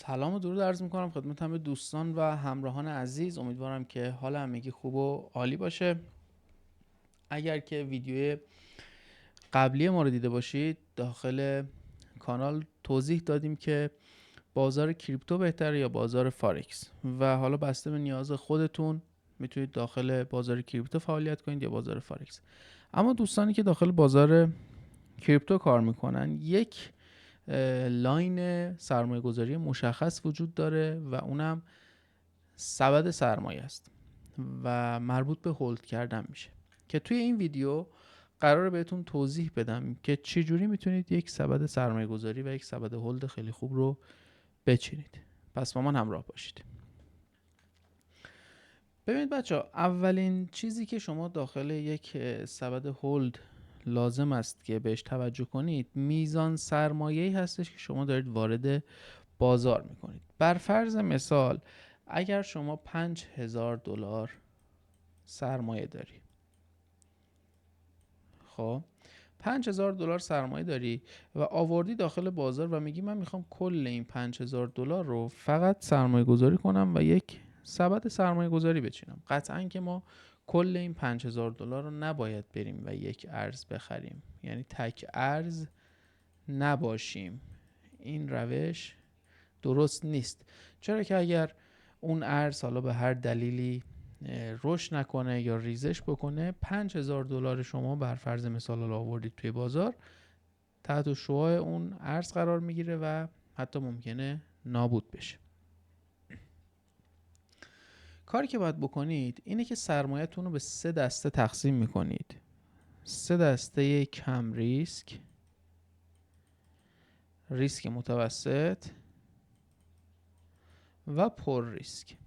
سلام و درود عرض میکنم خدمت همه دوستان و همراهان عزیز. امیدوارم که حال همگی خوب و عالی باشه. اگر که ویدیو قبلی ما رو دیده باشید، داخل کانال توضیح دادیم که بازار کریپتو بهتره یا بازار فارکس، و حالا بسته به نیاز خودتون میتونید داخل بازار کریپتو فعالیت کنید یا بازار فارکس. اما دوستانی که داخل بازار کریپتو کار میکنن، یک لاین سرمایه گذاری مشخص وجود داره و اونم سبد سرمایه است و مربوط به هولد کردن میشه، که توی این ویدیو قراره بهتون توضیح بدم که چجوری میتونید یک سبد سرمایه گذاری و یک سبد هولد خیلی خوب رو بچینید. پس با من همراه باشید. ببینید بچه ها، اولین چیزی که شما داخل یک سبد هولد لازم است که بهش توجه کنید، میزان سرمایه‌ای هستش که شما دارید وارد بازار میکنید. بر فرض مثال اگر شما $5000 سرمایه داری، خب $5000 سرمایه داری و آوردی داخل بازار و میگی من میخوام کل این $5000 رو فقط سرمایه گذاری کنم و یک سبد سرمایه گذاری بچینم. قطعا که ما کل این $5000 رو نباید بریم و یک ارز بخریم، یعنی تک ارز نباشیم. این روش درست نیست. چرا که اگر اون ارز حالا به هر دلیلی رشد نکنه یا ریزش بکنه، $5000 شما بر فرض مثال رو آوردید توی بازار، تحت شعاع اون ارز قرار میگیره و حتی ممکنه نابود بشه. کاری که باید بکنید اینه که سرمایه‌تون رو به 3 دسته تقسیم میکنید. 3 دسته کم ریسک، ریسک متوسط و پر ریسک.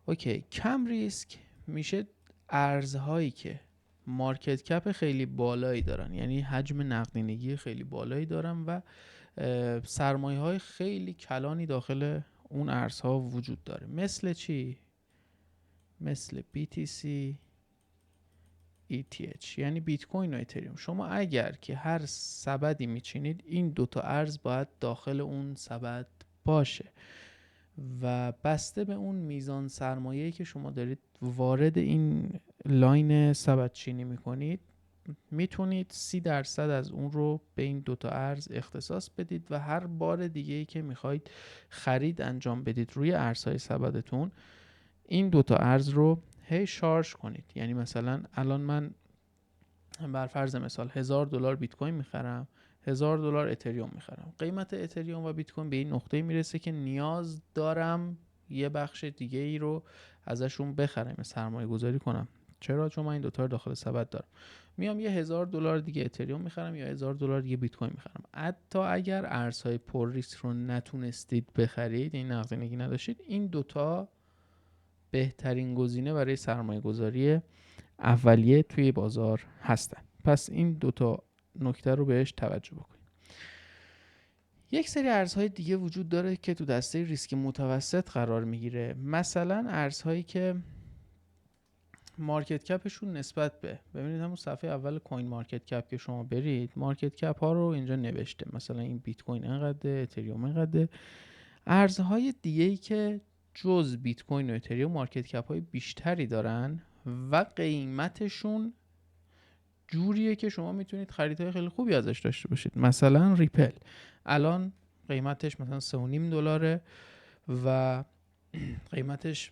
اوکی، کم ریسک میشه ارزهایی که مارکت کپ خیلی بالایی دارن، یعنی حجم نقدینگی خیلی بالایی دارن و سرمایه های خیلی کلانی داخل اون ارزها وجود داره. مثل چی؟ مثل BTC، ETH یعنی بیت کوین و اتریوم. شما اگر که هر سبدی میچینید، این دوتا ارز باید داخل اون سبد باشه و بسته به اون میزان سرمایه‌ای که شما دارید وارد این لاین سبد چینی میکنید، میتونید 30% از اون رو به این دوتا ارز اختصاص بدید و هر بار دیگه‌ای که میخواید خرید انجام بدید روی ارزهای سبدتون، این دوتا ارز رو هی شارژ کنید. یعنی مثلا الان من بر فرض مثال $1000 بیت کوین میخرم، $1000 اتریوم میخرم. قیمت اتریوم و بیت کوین به این نقطه میرسه که نیاز دارم یه بخش دیگه ای رو ازشون بخرم، سرمایه گذاری کنم. چرا؟ چون من این دوتا رو داخل سبد دارم. میام یه $1000 دیگه اتریوم میخرم یا $1000 دیگه بیت کوین میخرم. حتی اگر ارزهای پر ریسک رو نتونستید بخرید، این نقدینگی نداشتید، این دوتا بهترین گزینه برای سرمایه گذاری اولیه توی بازار هستن. پس این دوتا نکته رو بهش توجه بکنید. یک سری ارزهای دیگه وجود داره که تو دسته ریسک متوسط قرار میگیره. مثلا ارزهایی که مارکت کپشون نسبت به، ببینید همون صفحه اول کوین مارکت کپ که شما برید، مارکت کپ ها رو اینجا نوشته، مثلا این بیت کوین اینقدر، اتریوم اینقدر. ارزهای دیگه‌ای که جز بیت کوین و اتریوم مارکت کپ های بیشتری دارن و قیمتشون جوریه که شما میتونید خریدهای خیلی خوبی ازش داشته باشید. مثلا ریپل الان قیمتش مثلا $3.5 و قیمتش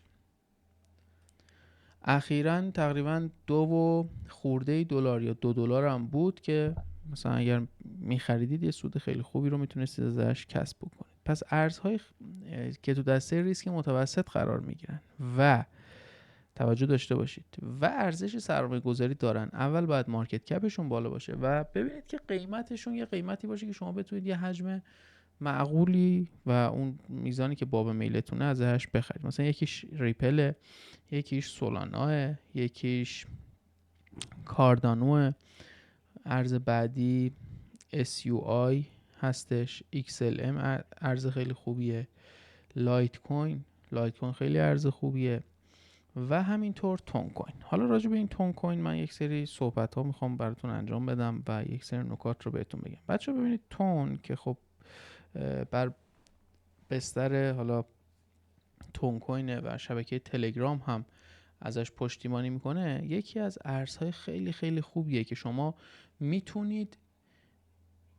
اخیراً تقریبا 2 خورده دلار یا $2 هم بود که مثلا اگر میخریدید یه سود خیلی خوبی رو میتونستید ازش کسب بکنید. پس ارزهای که تو دسته ریسک متوسط قرار میگیرن و توجه داشته باشید و ارزش سرمایه گذاری دارن، اول باید مارکت کپشون بالا باشه و ببینید که قیمتشون یه قیمتی باشه که شما بتونید یه حجم معقولی و اون میزانی که باب میلتونه ازش بخرید. مثلا یکیش ریپل، یکیش سولانا، یکیش کاردانو، ارز بعدی SUI هستش، XLM ارز خیلی خوبیه، لایت کوین خیلی ارز خوبیه و همینطور تون کوین. حالا راجع به این تون کوین من یک سری صحبت ها میخوام براتون انجام بدم و یک سری نکات رو بهتون بگم. بچه ببینید تون که خب بر بستر حالا تون کوین و شبکه تلگرام هم ازش پشتیبانی میکنه، یکی از ارزهای خیلی خیلی خوبیه که شما میتونید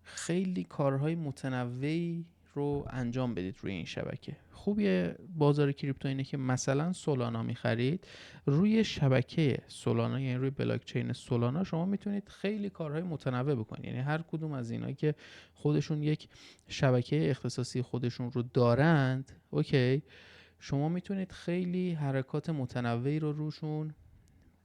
خیلی کارهای متنوعی رو انجام بدید روی این شبکه. خوبی بازار کریپتو اینه که مثلا سولانا میخرید، روی شبکه سولانا یعنی روی بلاک چین سولانا شما میتونید خیلی کارهای متنوع بکنید. یعنی هر کدوم از اینایی که خودشون یک شبکه اختصاصی خودشون رو دارند، اوکی، شما میتونید خیلی حرکات متنوعی رو روشون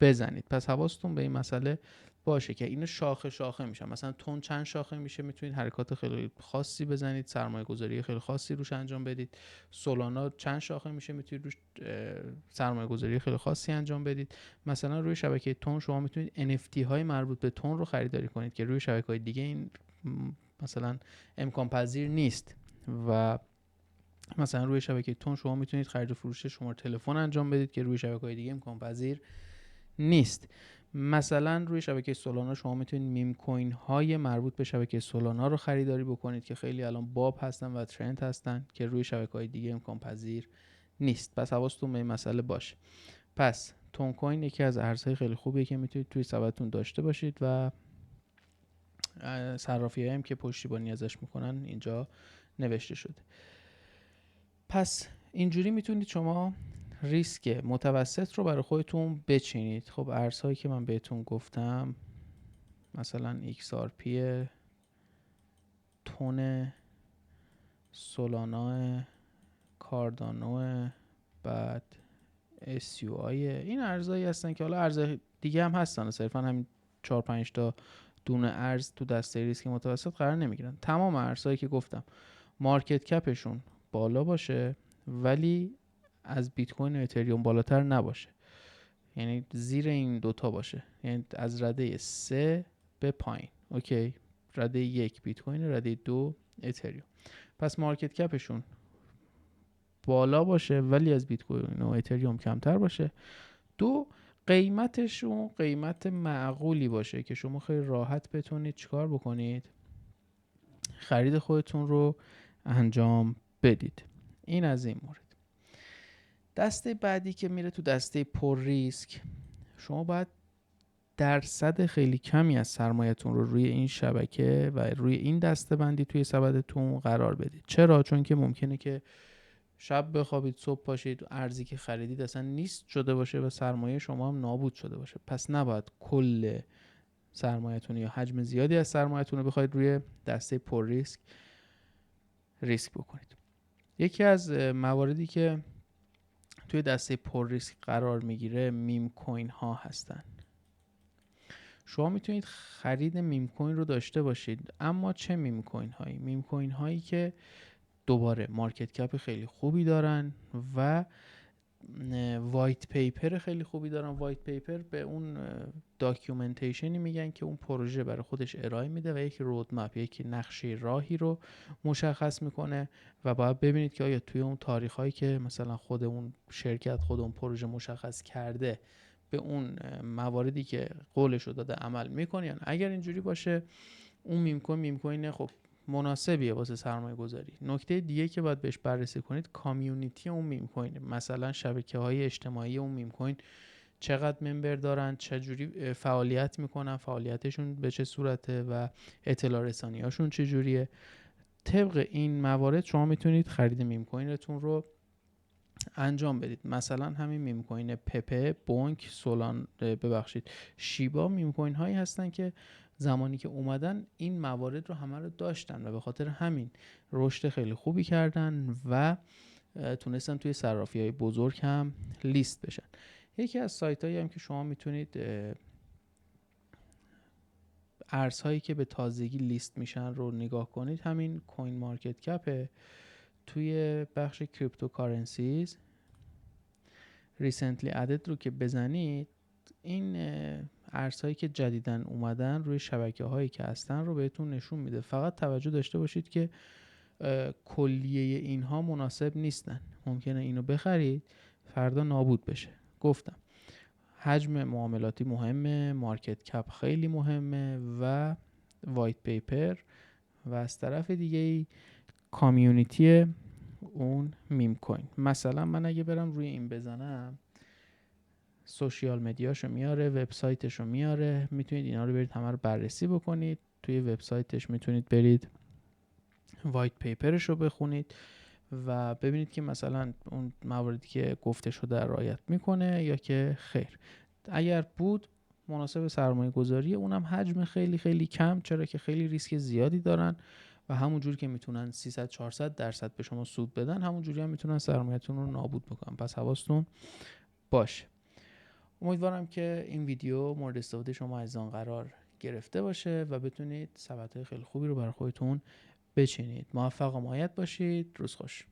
بزنید. پس حواستون به این مسئله باشه که اینا شاخه شاخه میشن. مثلا تون چند شاخه میشه، میتونید حرکات خیلی خاصی بزنید، سرمایه گذاری خیلی خاصی روش انجام بدید. سولانا چند شاخه میشه، میتونید روش سرمایه گذاری خیلی خاصی انجام بدید. مثلا روی شبکه تون شما میتونید NFT های مربوط به تون رو خریداری کنید که روی شبکه‌های دیگه این مثلا امکان پذیر نیست. و مثلا روی شبکه تون شما میتونید خرید و فروش شماره تلفن انجام بدید که روی شبکه‌های دیگه امکان پذیر نیست. مثلا روی شبکه سولانا شما میتونید میم کوین های مربوط به شبکه سولانا رو خریداری بکنید که خیلی الان باب هستن و ترند هستن که روی شبکه های دیگه امکان پذیر نیست. پس حواستون به این مسئله باشه. پس تون کوین یکی از ارزهای خیلی خوبیه که میتونید توی سبدتون داشته باشید و صرافی‌هایی هم که پشتیبانی ازش میکنن اینجا نوشته شده. پس اینجوری میتونید شما ریسک متوسط رو برای خودتون بچینید. خب ارزهایی که من بهتون گفتم مثلا XRP، تون، سولانا، کاردانو، بعد SUI، این ارزهایی هستن که حالا ارز دیگه هم هستن، صرفا همین 4-5 تا دونه ارز تو دسته ریسک متوسط قرار نمیگیرن. تمام ارزهایی که گفتم مارکت کپشون بالا باشه ولی از بیت کوین و اتریوم بالاتر نباشه، یعنی زیر این دوتا باشه، یعنی از رده 3 به پایین. اوکی، رده 1 بیت کوین، رده 2 اتریوم. پس مارکت کپشون بالا باشه ولی از بیت کوین و اتریوم کمتر باشه. 2، قیمتشون قیمت معقولی باشه که شما خیلی راحت بتونید چیکار بکنید، خرید خودتون رو انجام بدید. این از این مورد. دسته بعدی که میره تو دسته پر ریسک، شما باید درصد خیلی کمی از سرمایه‌تون رو روی این شبکه و روی این دسته بندی توی سبدتون قرار بدید. چرا؟ چون که ممکنه که شب بخوابید صبح پاشید ارزی که خریدید اصلا نیست شده باشه و سرمایه شما هم نابود شده باشه. پس نباید کل سرمایه‌تون یا حجم زیادی از سرمایه‌تون رو بخواید روی دسته پر ریسک بکنید. یکی از مواردی که توی دسته پر ریسک قرار میگیره میم کوین ها هستن. شما میتونید خرید میم کوین رو داشته باشید، اما چه میم کوین هایی؟ میم کوین هایی که دوباره مارکت کپ خیلی خوبی دارن و وایت پیپر خیلی خوبی دارن. وایت پیپر به اون داکیومنتیشنی میگن که اون پروژه برای خودش ارائه میده و یک رودمپ، یک نقشه راهی رو مشخص میکنه و باید ببینید که آیا توی اون تاریخ هایی که مثلا خود اون شرکت، خود اون پروژه مشخص کرده به اون مواردی که قولش رو داده عمل میکنه. اگر اینجوری باشه اون میم کوین خب مناسبیه واسه سرمایه گذاری. نکته دیگه که باید بهش بررسی کنید کامیونیتی اون میم کوین، مثلا شبکه‌های اجتماعی اون میم کوین چقدر ممبر دارن، چه جوری فعالیت میکنن، فعالیتشون به چه صورته و اطلاع رسانی هاشون چه جوریه. طبق این موارد شما میتونید خرید میم کوینتون رو انجام بدید. مثلا همین میم کوین پپه، بونک، سولان، شیبا میم کوین هایی هستن که زمانی که اومدن این موارد رو همه رو داشتن و به خاطر همین رشد خیلی خوبی کردن و تونستن توی صرافی های بزرگ هم لیست بشن. یکی از سایت هایی هم که شما میتونید ارزهایی که به تازگی لیست میشن رو نگاه کنید همین کوین مارکت کپه. توی بخش کریپتوکارنسیز ریسنتلی ادد رو که بزنید این ارزهایی که جدیدن اومدن روی شبکه هایی که هستن رو بهتون نشون میده. فقط توجه داشته باشید که کلیه اینها مناسب نیستن. ممکنه اینو بخرید فردا نابود بشه. گفتم حجم معاملاتی مهمه، مارکت کپ خیلی مهمه و وایت پیپر، و از طرف دیگه کامیونیتی اون میم کوین. مثلا من اگه برم روی این بزنم، سوشیال مدیاشو میاره، وبسایتشو میاره، میتونید اینا رو برید همه رو بررسی بکنید. توی وبسایتش میتونید برید وایت پیپرش رو بخونید و ببینید که مثلا اون مواردی که گفته شده رعایت میکنه یا که خیر. اگر بود مناسب سرمایه گذاری، اونم حجم خیلی خیلی کم، چرا که خیلی ریسک زیادی دارن و همون جور که میتونن 300-400% به شما سود بدن، همون جوری هم میتونن سرمایه‌تون رو نابود بکنن. پس حواستون باشه. امیدوارم که این ویدیو مورد استفاده شما عزیزان قرار گرفته باشه و بتونید سبدهای خیلی خوبی رو برای خودتون بچینید. موفق و مایت باشید. روز خوش.